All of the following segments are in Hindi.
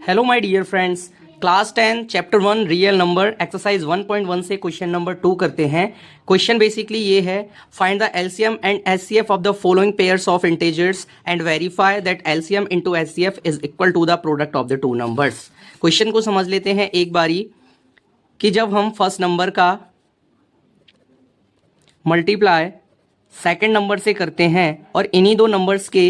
Hello my dear friends, class 10 chapter 1 real number exercise 1.1 से क्वेश्चन नंबर 2 करते हैं। क्वेश्चन बेसिकली ये है, find the LCM and HCF of the following pairs of integers and verify that LCM into HCF is equal to the product of the two numbers. Question को समझ लेते हैं एक बारी कि जब हम फर्स्ट नंबर का मल्टीप्लाई सेकेंड नंबर से करते हैं और इन्हीं दो नंबर्स के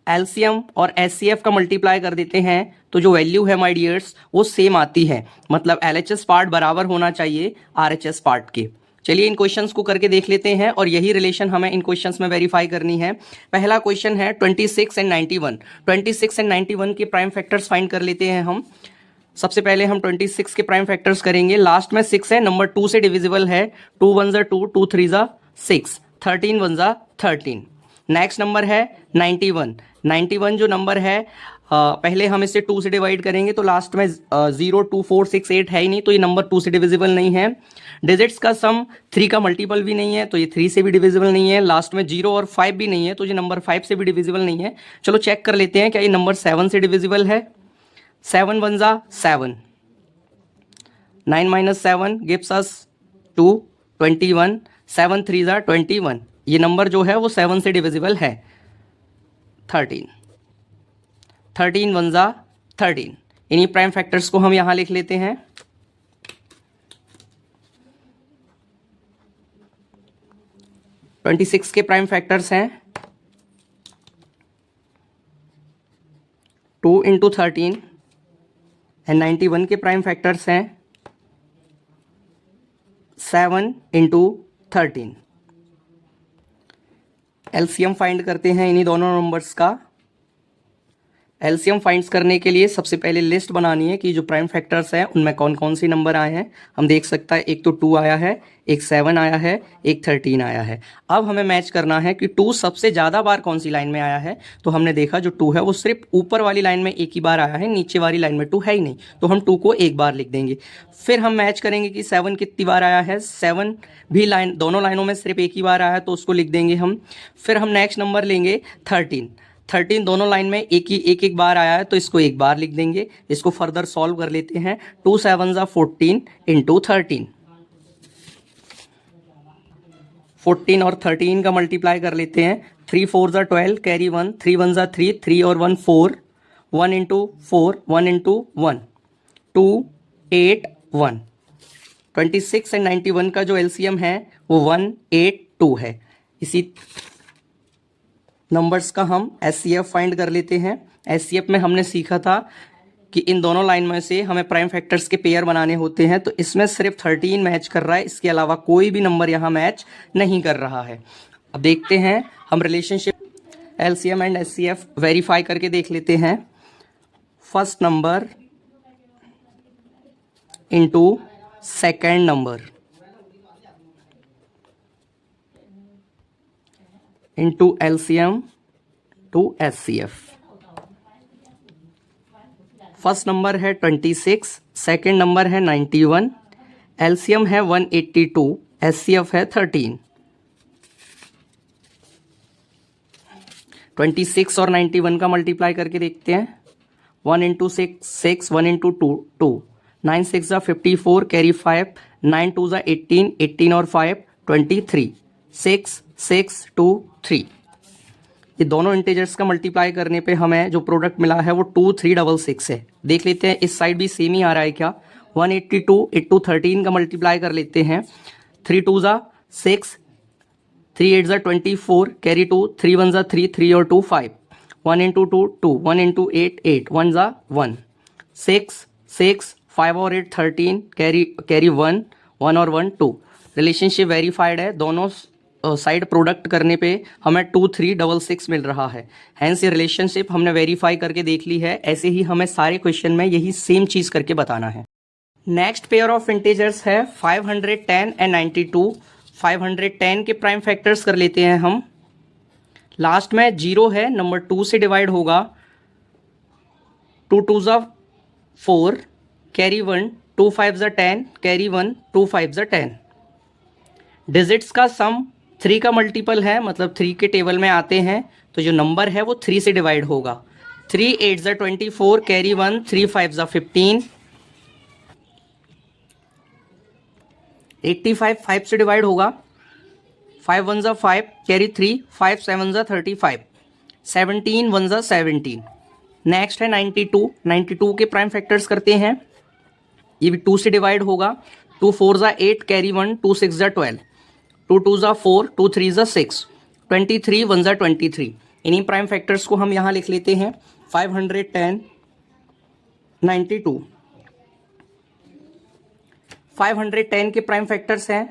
एलसीएम और एचसीएफ का मल्टीप्लाई कर देते हैं तो जो वैल्यू है माय डियर्स वो सेम आती है, मतलब एलएचएस पार्ट बराबर होना चाहिए आरएचएस पार्ट के। चलिए इन क्वेश्चंस को करके देख लेते हैं और यही रिलेशन हमें इन क्वेश्चंस में वेरीफाई करनी है। पहला क्वेश्चन है 26 एंड 91। 26 एंड 91 के प्राइम फैक्टर्स फाइंड कर लेते हैं हम। सबसे पहले हम 26 के प्राइम फैक्टर्स करेंगे। लास्ट में 6 है, नंबर 2 से डिविजिबल है। 2 1 ज़ा 2, 2 3 ज़ा 6, 13 1 ज़ा 13। नेक्स्ट नंबर है 91। 91 जो नंबर है पहले हम इसे 2 से डिवाइड करेंगे तो लास्ट में 0 2 4 6 8 है ही नहीं, तो ये नंबर 2 से डिविजिबल नहीं है। डिजिट्स का सम 3 का मल्टीपल भी नहीं है तो ये 3 से भी डिविजिबल नहीं है। लास्ट में 0 और 5 भी नहीं है तो ये नंबर 5 से भी डिविजिबल नहीं है। चलो चेक कर लेते हैं क्या ये नंबर 7 से डिविजिबल है। 7 1 ज़ा 7, 9 माइनस 7 गिव्स अस 2, 21, 7 3 ज़ा 21। ये नंबर जो है वो 7 से डिविजिबल है। 13 13 1 ज़ा 13। इन्हीं प्राइम फैक्टर्स को हम यहां लिख लेते हैं। ट्वेंटी 26 के प्राइम फैक्टर्स हैं 2 इंटू 13 एंड 91 के प्राइम फैक्टर्स हैं 7 इंटू 13। एलसीएम फाइंड करते हैं इन्हीं दोनों नंबर्स का। एलसीएम फाइंड्स करने के लिए सबसे पहले लिस्ट बनानी है कि जो प्राइम फैक्टर्स हैं उनमें कौन कौन से नंबर आए हैं। हम देख सकता है एक तो 2 आया है, एक 7 आया है, एक 13 आया है। अब हमें मैच करना है कि 2 सबसे ज़्यादा बार कौन सी लाइन में आया है। तो हमने देखा जो 2 है वो सिर्फ ऊपर वाली लाइन में एक ही बार आया है, नीचे वाली लाइन में 2 है ही नहीं, तो हम 2 को एक बार लिख देंगे। फिर हम मैच करेंगे कि 7 कितनी बार आया है। 7 भी लाइन दोनों लाइनों में सिर्फ एक ही बार आया है तो उसको लिख देंगे हम। फिर हम नेक्स्ट नंबर लेंगे 13। 13 दोनों लाइन में एक बार आया है तो इसको एक बार लिख देंगे। इसको फर्दर सॉल्व कर लेते हैं। 2 7 ज़ा 14 इंटू 13। 14 और 13 का मल्टीप्लाई कर लेते हैं। 3 4 ज़ा 12 कैरी 1, 3 1 ज़ा 3, 3 और 1 4, 1 इंटू 4, 1 इंटू 1, 2 8 1। 26 एंड 91 का जो एलसीएम है वो 182 है। इसी नंबर्स का हम एचसीएफ फाइंड कर लेते हैं। एचसीएफ में हमने सीखा था कि इन दोनों लाइन में से हमें प्राइम फैक्टर्स के पेयर बनाने होते हैं, तो इसमें सिर्फ 13 मैच कर रहा है, इसके अलावा कोई भी नंबर यहाँ मैच नहीं कर रहा है। अब देखते हैं हम relationship LCM and HCF verify करके देख लेते हैं। First number into second number into LCM to HCF। First number है 26, सेकेंड नंबर है 91, LCM है 182, HCF है 13। 26 और 91 का मल्टीप्लाई करके देखते हैं। 1 इंटू 6 6, 1 इंटू 2 2, 9 6 ज़ा 54 कैरी 5, 9 2 ज़ा 18, 18 और 5 23, 6 6 2 3। ये दोनों इंटीजर्स का मल्टीप्लाई करने पे हमें जो प्रोडक्ट मिला है वो 2366 है। देख लेते हैं इस साइड भी सेम ही आ रहा है क्या। 182 इंटू 13 का मल्टीप्लाई कर लेते हैं। 3 2 ज़ा 6, 3 8 ज़ा 24 कैरी 2, 3 1 ज़ा 3, 3 और 2 5, 1 इंटू 2 2, 1 इंटू 8 8, 1 ज़ा 1, 6 6 5 और 8 13 कैरी 1 1 और 1 2। रिलेशनशिप वेरीफाइड है। दोनों साइड प्रोडक्ट करने पे हमें 2366 मिल रहा है। हैंस ये रिलेशनशिप हमने वेरीफाई करके देख ली है। ऐसे ही हमें सारे क्वेश्चन में यही सेम चीज़ करके बताना है। नेक्स्ट पेयर ऑफ इंटीजर्स है 510 एंड 92। 510 के प्राइम फैक्टर्स कर लेते हैं हम। लास्ट में 0 है, नंबर 2 से डिवाइड होगा। 2 2 ज़ा 4 कैरी 1, 2 5 ज़ा 10 कैरी 1, 2 5 ज़ा 10। डिजिट्स का सम 3 का मल्टीपल है, मतलब 3 के टेबल में आते हैं तो जो नंबर है वो 3 से डिवाइड होगा। 3 8 ज़ा 24 कैरी 1 3 5 ज़ा 15 85 5 से डिवाइड होगा 5 1 ज़ा 5 कैरी 3 5 7 ज़ा 35 17 1 ज़ा 17। नेक्स्ट है 92 92 के प्राइम फैक्टर्स करते हैं। ये भी 2 से डिवाइड होगा 2 4 ज़ा 8 कैरी 1 2 6 ज़ा 12 2 2 ज़ा 4 2 3 ज़ा 6 23 1 ज़ा 23। इन्हीं प्राइम फैक्टर्स को हम यहाँ लिख लेते हैं 510 92 510 के प्राइम फैक्टर्स हैं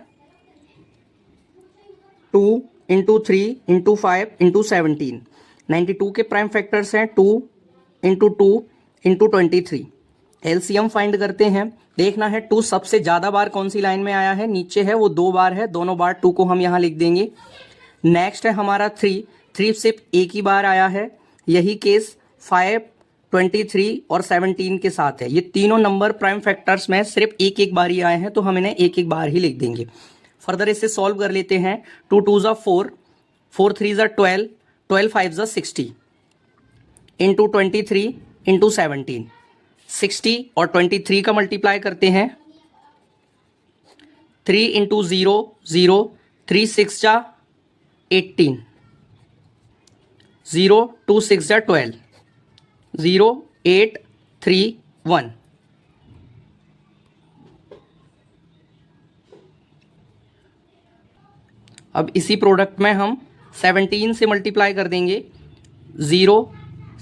2 इंटू 3 इंटू 5 इंटू 17। 92 के प्राइम फैक्टर्स हैं 2 इंटू 2 इंटू 23। एलसीएम फाइंड करते हैं। देखना है 2 सबसे ज़्यादा बार कौन सी लाइन में आया है, नीचे है वो 2 बार है, दोनों बार 2 को हम यहाँ लिख देंगे। नेक्स्ट है हमारा 3 सिर्फ एक ही बार आया है, यही केस 5 23 और 17 के साथ है। ये तीनों नंबर प्राइम फैक्टर्स में सिर्फ एक एक बार ही आए हैं तो हम इन्हें एक एक बार ही लिख देंगे। फर्दर इसे सॉल्व कर लेते हैं। 2 2 ज़ा 4 4 3 ज़ा 12 12 5 ज़ा 60 इंटू 23 इंटू 17। 60 और 23 का मल्टीप्लाई करते हैं 3 इंटू 0 0 3 6 ज़ा 18 0 2 6 ज़ा 12 0 8 3 1। अब इसी प्रोडक्ट में हम 17 से मल्टीप्लाई कर देंगे 0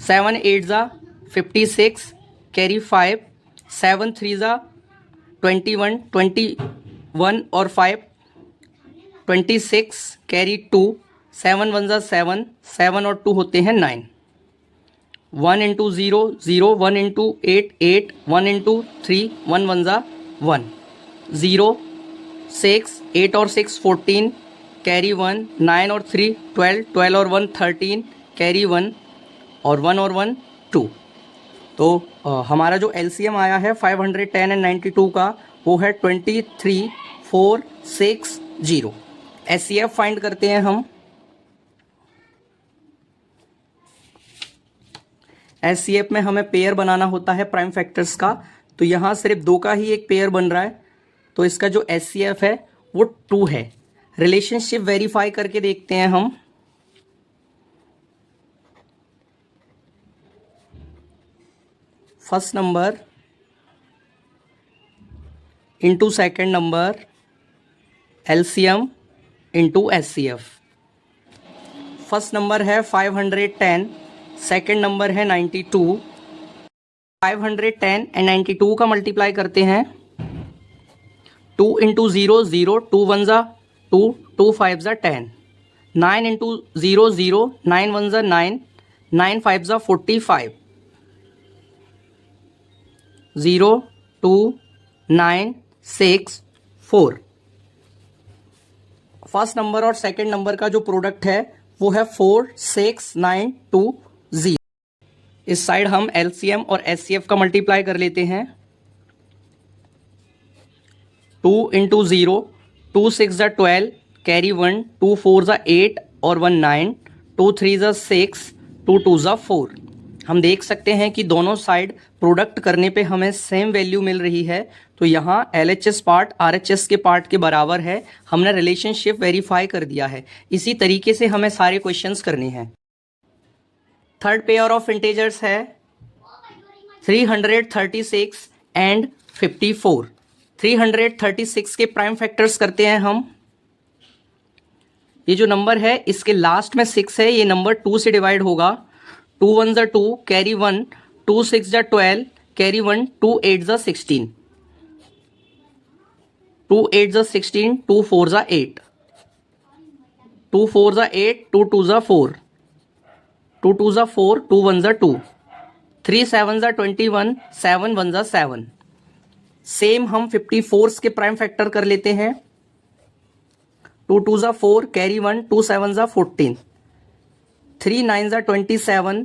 7 8 ज़ा 56 कैरी 5 7 3 ज़ा 21 21 और 5 26 कैरी 2 7 1 ज़ा 7 7 और 2 होते हैं 9। 1 इंटू 0 0 1 इंटू 8 8 1 इंटू 3 1 1 ज़ा 1 0 6 8 और 6 14 कैरी 1 9 और 3 12 12 और 1 13 कैरी 1 और 1 और 1 2। तो हमारा जो एलसीएम आया है 510 एंड 92 का वो है 23 4 6 0। एचसीएफ फाइंड करते हैं हम। एचसीएफ में हमें पेयर बनाना होता है प्राइम फैक्टर्स का, तो यहाँ सिर्फ 2 का ही एक पेयर बन रहा है, तो इसका जो एचसीएफ है वो 2 है। रिलेशनशिप वेरीफाई करके देखते हैं हम। First number into second number LCM into HCF. First number है 510, सेकेंड नंबर है 92। 510 एंड 92 का मल्टीप्लाई करते हैं 2 इंटू 0 0 2 1 ज़ा 2 2 5 ज़ा 10 9 इंटू 0 0 9 1 ज़ा 9 9 5 ज़ा 45 0 2 9 6 4। फर्स्ट नंबर और सेकंड नंबर का जो प्रोडक्ट है वो है 4 6 9 2 0। इस साइड हम एलसीएम और एचसीएफ का मल्टीप्लाई कर लेते हैं। 2 इंटू 0 2 6 ज़ा 12 कैरी 1 2 4 ज़ा 8 और 1 9 2 3 ज़ा 6 2 2 ज़ा 4। हम देख सकते हैं कि दोनों साइड प्रोडक्ट करने पे हमें सेम वैल्यू मिल रही है, तो यहाँ LHS पार्ट RHS के पार्ट के बराबर है। हमने रिलेशनशिप वेरीफाई कर दिया है। इसी तरीके से हमें सारे क्वेश्चंस करने हैं। थर्ड पेयर ऑफ इंटीजर्स है 336 एंड 54। 336 के प्राइम फैक्टर्स करते हैं हम। ये जो नंबर है इसके लास्ट में 6 है, ये नंबर 2 से डिवाइड होगा। 2 1 ज़ा 2 कैरी 1 2 6 ज़ा 12 कैरी 1 2 8 ज़ा 16 2 8 ज़ा 16 2 4 ज़ा 8 2 4 ज़ा 8 2 2 ज़ा 4 2 2 ज़ा 4 2 1 ज़ा 2 3 7 ज़ा 21 7 1 ज़ा 7। सेम हम 54 के प्राइम फैक्टर कर लेते हैं। 2 2 ज़ा 4 कैरी 1 2 7 ज़ा 14 3 9 ज़ा 27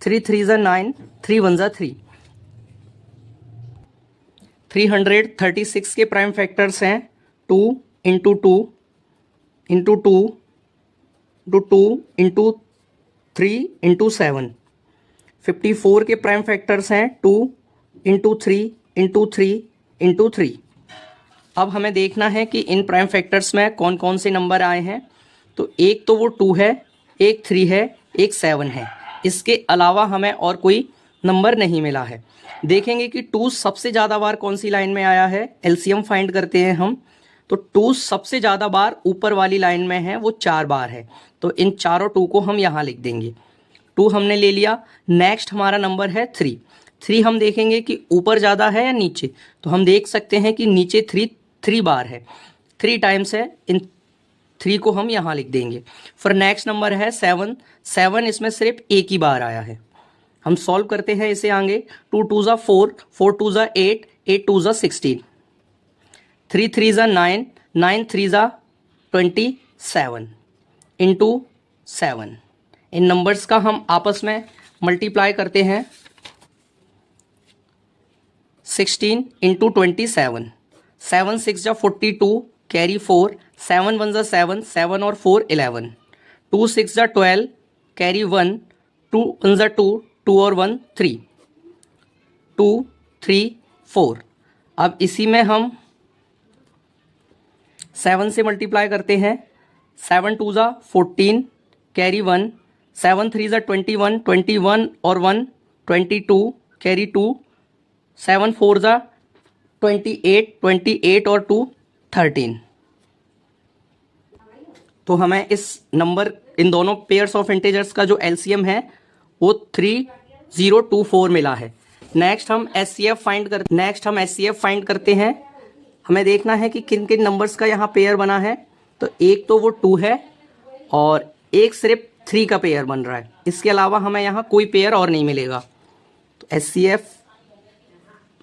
3 3 ज़ा 9 3 1 ज़ा 3। 336 के प्राइम फैक्टर्स हैं 2 into 2 into 2 into 2 into 3 into 7। 54 के प्राइम फैक्टर्स हैं 2 इंटू 3 इंटू 3 इंटू 3। अब हमें देखना है कि इन प्राइम फैक्टर्स में कौन कौन से नंबर आए हैं। तो एक तो वो 2 है, एक 3 है, एक 7 है। इसके अलावा हमें और कोई नंबर नहीं मिला है। देखेंगे कि 2 सबसे ज़्यादा बार कौन सी लाइन में आया है। एलसीएम फाइंड करते हैं हम। तो 2 सबसे ज़्यादा बार ऊपर वाली लाइन में है, वो 4 बार है। तो इन चारों 2 को हम यहाँ लिख देंगे। 2 हमने ले लिया। नेक्स्ट हमारा नंबर है 3। 3 हम देखेंगे कि ऊपर ज़्यादा है या नीचे। तो हम देख सकते हैं कि नीचे 3 बार है, 3 टाइम्स है। इन 3 को हम यहाँ लिख देंगे। फिर नेक्स्ट नंबर है 7। 7 इसमें सिर्फ एक ही बार आया है। हम सॉल्व करते हैं इसे आगे। 2 2 ज़ा 4, 4 2 ज़ा 8, 8 2 ज़ा 16, 3 3 ज़ा 9, 9 3 ज़ा 27 इंटू 7। इन नंबर्स का हम आपस में मल्टीप्लाई करते हैं। 16 इंटू 27, 7 6 ज़ा 42, कैरी 4, 7 1 ज़ा 7, 7 और 4 11, 2 6 ज़ा 12, कैरी 1, 2 1 ज़ा 2, 2 और 1 3, 2 3 4। अब इसी में हम 7 से मल्टीप्लाई करते हैं। 7 2 ज़ा 14, कैरी 1, 7 3 ज़ा 21, 21 और 1 22, कैरी 2, 7 4 ज़ा 28, 28 और 2 13। तो हमें इस नंबर, इन दोनों पेयर्स ऑफ इंटीजर्स का जो एलसीएम है वो 3024 मिला है। नेक्स्ट हम एचसीएफ फाइंड करते हैं। हमें देखना है कि किन किन नंबर्स का यहाँ पेयर बना है। तो एक तो वो 2 है और एक सिर्फ 3 का पेयर बन रहा है। इसके अलावा हमें यहाँ कोई पेयर और नहीं मिलेगा। तो एचसीएफ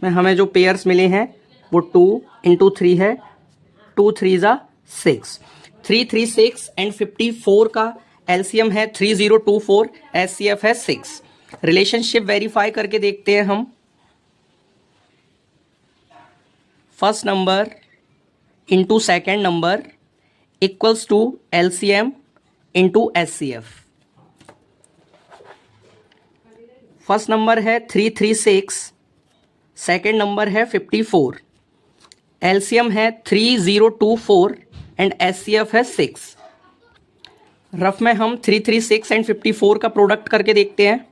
में हमें जो पेयर्स मिले हैं वो 2 इंटू 3 है। 2 3 ज़ा 6, 3 3 6 एंड 54 का एलसीएम है 3024। एचसीएफ है 6। रिलेशनशिप वेरीफाई करके देखते हैं हम। First number into second number equals to LCM into HCF. First number है 336, सेकेंड नंबर है 54। एलसीएम है 3024 एंड एचसीएफ है 6। रफ में हम 336 एंड 54 का प्रोडक्ट करके देखते हैं।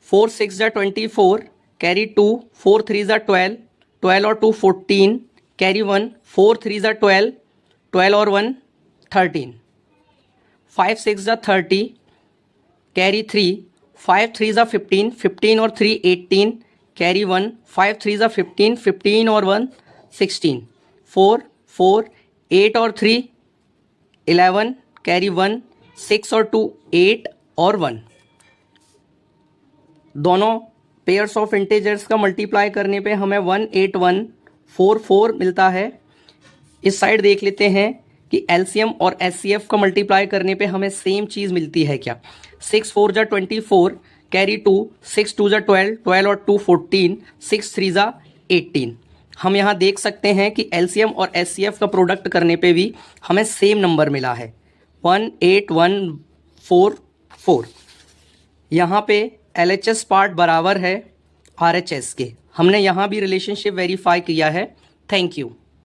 4 6 ज़ा 24, कैरी 2, 4 3 ज़ा 12, 12 और 2 14, कैरी 1, 4 3 ज़ा 12, 12 और 1 13, 5 6 ज़ा 30, कैरी 3, 5 3 ज़ा 15, 15 और 3 18, कैरी 1, 5 3 ज़ा 15, 15 और 1 16, 4 4, 8 और 3 11, कैरी 1, 6 और 2 8 और 1। दोनों पेयर्स ऑफ इंटीजर्स का मल्टीप्लाई करने पे हमें 18144 मिलता है। इस साइड देख लेते हैं कि एलसीएम और एचसीएफ का मल्टीप्लाई करने पे हमें सेम चीज़ मिलती है क्या। 6 4 ज़ा 24, कैरी 2, 6 2 ज़ा 12, 12 और 2 14, 6 3 ज़ा 18। हम यहाँ देख सकते हैं कि एलसीएम और एचसीएफ का प्रोडक्ट करने पे भी हमें सेम नंबर मिला है 18144। यहाँ पे एलएचएस पार्ट बराबर है आरएचएस के। हमने यहाँ भी रिलेशनशिप वेरीफाई किया है। Thank you.